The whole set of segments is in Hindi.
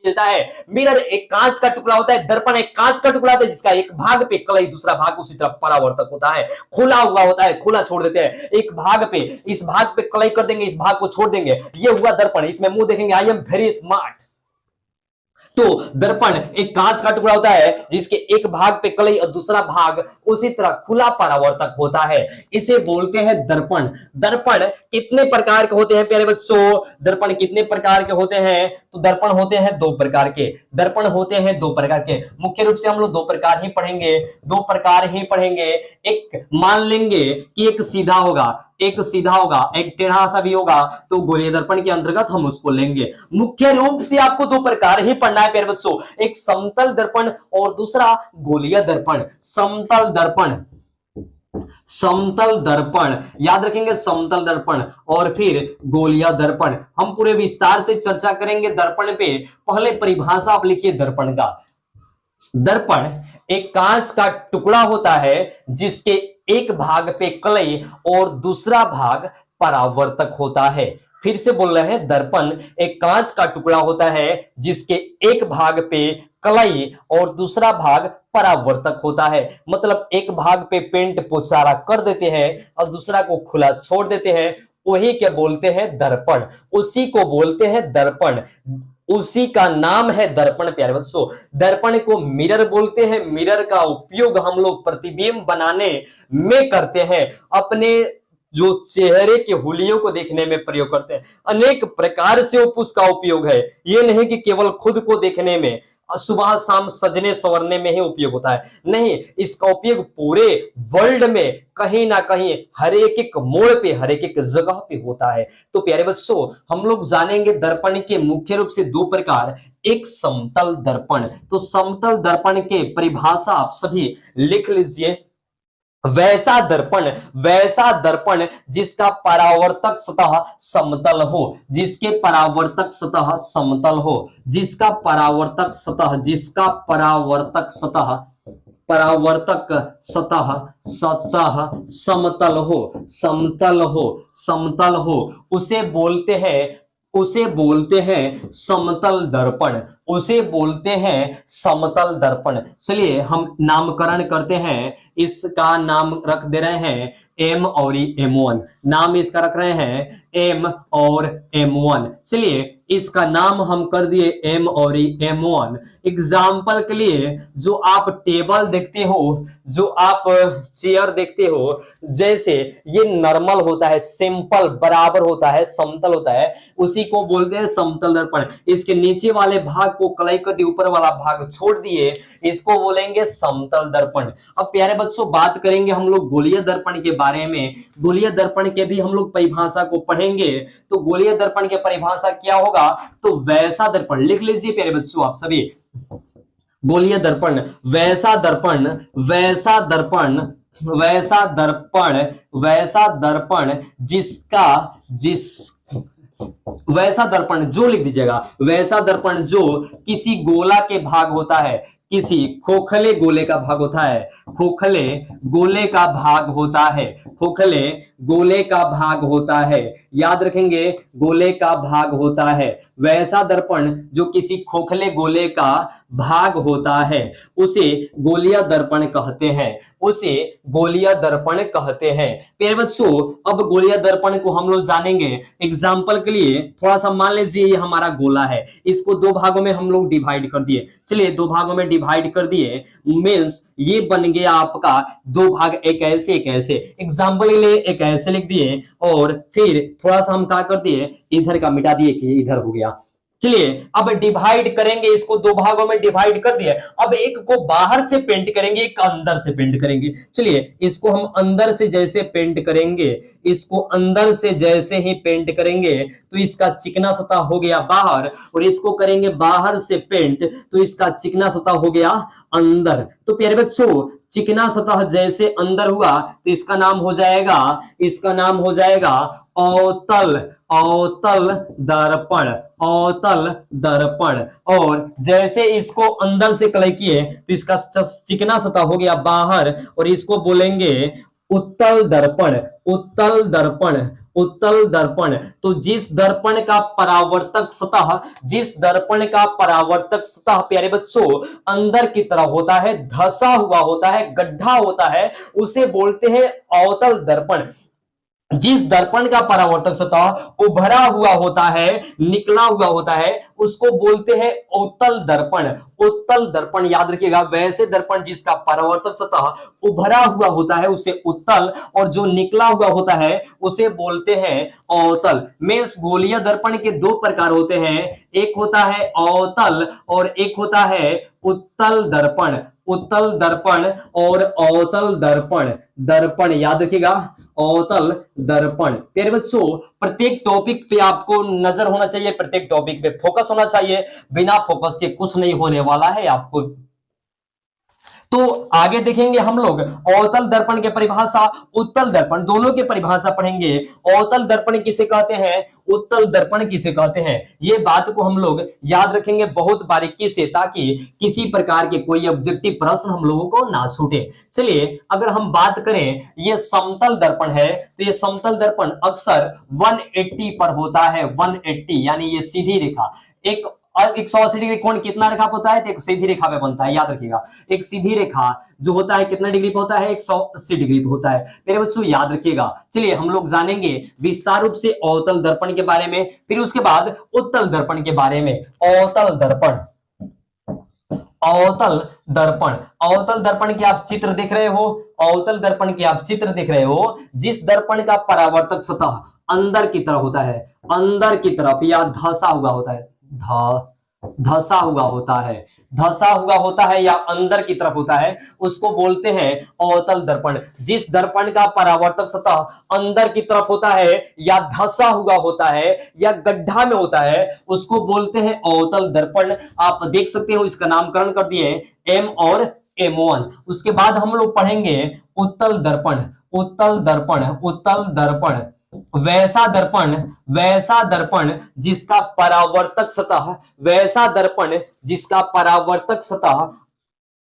देता है। मिरर एक कांच का टुकड़ा होता है, दर्पण एक कांच का टुकड़ा होता है जिसका एक भाग पे कलई, दूसरा भाग उसी तरफ परावर्तक होता है। खुला हुआ होता है, खुला छोड़ देते हैं, एक भाग पे, इस भाग पे कलई कर देंगे, इस भाग को छोड़ देंगे, ये हुआ दर्पण। इसमें मुंह देखेंगे, आई एम वेरी स्मार्ट। तो दर्पण एक कांच का टुकड़ा होता है जिसके एक भाग पे कलई और दूसरा भाग उसी तरह खुला परावर्तक होता है, इसे बोलते हैं दर्पण। दर्पण कितने प्रकार के होते हैं प्यारे बच्चों? दर्पण कितने प्रकार के होते हैं? तो दर्पण होते हैं दो प्रकार के। दर्पण होते हैं दो प्रकार के, मुख्य रूप से हम लोग दो प्रकार ही पढ़ेंगे, दो प्रकार ही पढ़ेंगे। एक मान लेंगे कि एक सीधा होगा, एक सीधा होगा, एक टेढ़ा सा भी होगा, तो गोलीय दर्पण के अंतर्गत हम उसको लेंगे। मुख्य रूप से आपको दो प्रकार ही पढ़ना है प्यारे बच्चों, एक समतल दर्पण और दूसरा गोलीय दर्पण। समतल दर्पण, समतल दर्पण याद रखेंगे, समतल दर्पण और फिर गोलीय दर्पण। हम पूरे विस्तार से चर्चा करेंगे दर्पण पे। पहले परिभाषा आप लिखिए दर्पण का। दर्पण एक कांच का टुकड़ा होता है जिसके एक भाग पे कलई और दूसरा भाग परावर्तक होता है। फिर से बोल रहे हैं, दर्पण एक कांच का टुकड़ा होता है जिसके एक भाग पे कलई और दूसरा भाग परावर्तक होता है। मतलब एक भाग पे पेंट पोचारा कर देते हैं और दूसरा को खुला छोड़ देते हैं, वही क्या बोलते हैं? दर्पण। उसी को बोलते हैं दर्पण, उसी का नाम है दर्पण प्यारे बच्चों। दर्पण को मिरर बोलते हैं। मिरर का उपयोग हम लोग प्रतिबिंब बनाने में करते हैं, अपने जो चेहरे के हुलियों को देखने में प्रयोग करते हैं। अनेक प्रकार से उसका उपयोग है, ये नहीं कि केवल खुद को देखने में, सुबह शाम सजने संवरने में ही उपयोग होता है, नहीं, इसका उपयोग पूरे वर्ल्ड में कहीं ना कहीं हर एक मोड़ पे, हर एक जगह पे होता है। तो प्यारे बच्चों, हम लोग जानेंगे दर्पण के मुख्य रूप से दो प्रकार। एक समतल दर्पण, तो समतल दर्पण के परिभाषा आप सभी लिख लीजिए। वैसा दर्पण, वैसा दर्पण जिसका परावर्तक सतह समतल हो, जिसके परावर्तक सतह समतल हो, जिसका परावर्तक सतह, जिसका परावर्तक सतह, परावर्तक सतह, सतह समतल हो, समतल हो, समतल हो, उसे बोलते हैं, उसे बोलते हैं समतल दर्पण, उसे बोलते हैं समतल दर्पण। चलिए हम नामकरण करते हैं, इसका नाम रख दे रहे हैं M और M1, नाम इसका रख रहे हैं M और M1। चलिए इसका नाम हम कर दिए M और M1। एग्जाम्पल के लिए जो आप टेबल देखते हो, जो आप चेयर देखते हो, जैसे ये नॉर्मल होता है, सिंपल बराबर होता है, समतल होता है, उसी को बोलते हैं समतल दर्पण। इसके नीचे वाले भाग को कलई कर दिए, ऊपर वाला भाग छोड़ दिए, इसको बोलेंगे समतल दर्पण। अब प्यारे बच्चों बात करेंगे हम लोग गोलीय दर्पण के बारे में। गोलीय दर्पण के भी हम लोग परिभाषा को पढ़ेंगे। तो गोलीय दर्पण की परिभाषा क्या होगा? तो वैसा दर्पण, लिख लीजिए प्यारे बच्चों आप सभी, गोलीय दर्पण, वैसा दर्पण, वैसा दर्पण, वैसा दर्पण, वैसा दर्पण जिसका, वैसा दर्पण जो, लिख दीजिएगा, वैसा दर्पण जो किसी गोला के भाग होता है, किसी खोखले गोले का भाग होता है, खोखले गोले का भाग होता है, खोखले गोले का भाग होता है, याद रखेंगे गोले का भाग होता है। वैसा दर्पण जो किसी खोखले गोले का भाग होता है उसे गोलीय दर्पण कहते हैं, उसे गोलीय दर्पण कहते हैं। प्यारे बच्चों अब गोलीय दर्पण को हम लोग जानेंगे। एग्जाम्पल के लिए थोड़ा सा मान लीजिए ये हमारा गोला है, इसको दो भागों में हम लोग डिवाइड कर दिए। चलिए दो भागों में डिवाइड कर दिए, मीन्स ये बन गया आपका दो भाग, एक ऐसे एक ऐसे। एग्जाम्पल के लिए एक ऐसे लिख दिए और फिर थोड़ा सा हम क्या कर दिए, इधर का मिटा दिए कि इधर हो गया। चलिए अब डिवाइड करेंगे, इसको दो भागों में डिवाइड कर दिए। अब एक को बाहर से पेंट करेंगे, एक अंदर से पेंट करेंगे। चलिए इसको हम अंदर से जैसे पेंट करेंगे, इसको अंदर से जैसे ही पेंट करेंगे तो इसका चिकना सतह हो गया बाहर, और इसको करेंगे बाहर से पेंट तो इसका चिकना सतह हो गया अंदर। तो प्यारे बच्चों चिकना सतह जैसे अंदर हुआ तो इसका नाम हो जाएगा, इसका नाम हो जाएगा अवतल, अवतल दर्पण, अवतल दर्पण। और जैसे इसको अंदर से कलई किए तो इसका चिकना सतह हो गया बाहर, और इसको बोलेंगे उत्तल दर्पण, उत्तल दर्पण, उत्तल दर्पण। तो जिस दर्पण का परावर्तक सतह, जिस दर्पण का परावर्तक सतह प्यारे बच्चों अंदर की तरफ होता है, धंसा हुआ होता है, गड्ढा होता है, उसे बोलते हैं अवतल दर्पण। जिस दर्पण का परावर्तक सतह उभरा हुआ होता है, निकला हुआ होता है, उसको बोलते हैं उत्तल दर्पण। उत्तल दर्पण याद रखिएगा, वैसे दर्पण जिसका परावर्तक सतह उभरा हुआ होता है उसे उत्तल, और जो निकला हुआ होता है उसे बोलते हैं अवतल। मेष गोलीय दर्पण के दो प्रकार होते हैं, एक होता है अवतल और एक होता है उत्तल दर्पण। उत्तल दर्पण और अवतल दर्पण, दर्पण याद रखिएगा, अवतल दर्पण। प्यारे बच्चों प्रत्येक टॉपिक पे आपको नजर होना चाहिए, प्रत्येक टॉपिक पे फोकस होना चाहिए, बिना फोकस के कुछ नहीं होने वाला है आपको। तो आगे देखेंगे हम लोग अवतल दर्पण के परिभाषा, उत्तल दर्पण, दोनों के परिभाषा पढ़ेंगे। अवतल दर्पण किसे कहते हैं, उत्तल दर्पण किसे कहते हैं, ये बात को हम लोग याद रखेंगे बहुत बारीकी से, ताकि किसी प्रकार के कोई ऑब्जेक्टिव प्रश्न हम लोगों को ना छूटे। चलिए अगर हम बात करें, ये समतल दर्पण है, तो ये समतल दर्पण अक्सर 180 पर होता है, 180 यानी ये सीधी रेखा। एक 180 डिग्री कोण कितना रेखा पे होता है, तो एक सीधी रेखा पे बनता है, याद रखिएगा। एक सीधी रेखा जो होता है कितना डिग्री पे होता है, 180 डिग्री पे होता है। मेरे बच्चों याद रखिएगा। चलिए हम लोग जानेंगे विस्तार रूप से अवतल दर्पण के बारे में, फिर उसके बाद उत्तल दर्पण के बारे में। अवतल दर्पण, अवतल दर्पण, अवतल दर्पण के आप चित्र देख रहे हो, अवतल दर्पण के आप चित्र देख रहे हो, जिस दर्पण का परावर्तक सतह अंदर की तरफ होता है, अंदर की तरफ या धंसा हुआ होता है, धंसा हुआ होता है, धंसा हुआ होता है या अंदर की तरफ होता है, उसको बोलते हैं अवतल दर्पण। जिस दर्पण का परावर्तक सतह अंदर की तरफ होता है या धंसा हुआ होता है या गड्ढा में होता है, उसको बोलते हैं अवतल दर्पण। आप देख सकते हो इसका नामकरण कर दिए एम और M1। उसके बाद हम लोग पढ़ेंगे उत्तल दर्पण। उत्तल दर्पण, उत्तल दर्पण वैसा दर्पण, वैसा दर्पण जिसका परावर्तक सतह, वैसा दर्पण जिसका परावर्तक सतह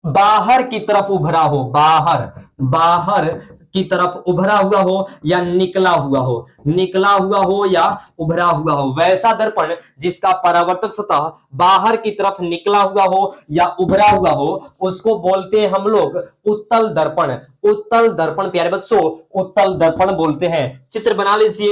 बाहर की तरफ उभरा हो, बाहर, बाहर की तरफ उभरा हुआ हो या निकला हुआ हो, निकला हुआ हो या उभरा हुआ हो, वैसा दर्पण जिसका परावर्तक सतह बाहर की तरफ निकला हुआ हो या उभरा हुआ हो, उसको बोलते हैं हम लोग उत्तल दर्पण। उत्तल दर्पण प्यारे बच्चों उत्तल दर्पण बोलते हैं। चित्र बना लीजिए।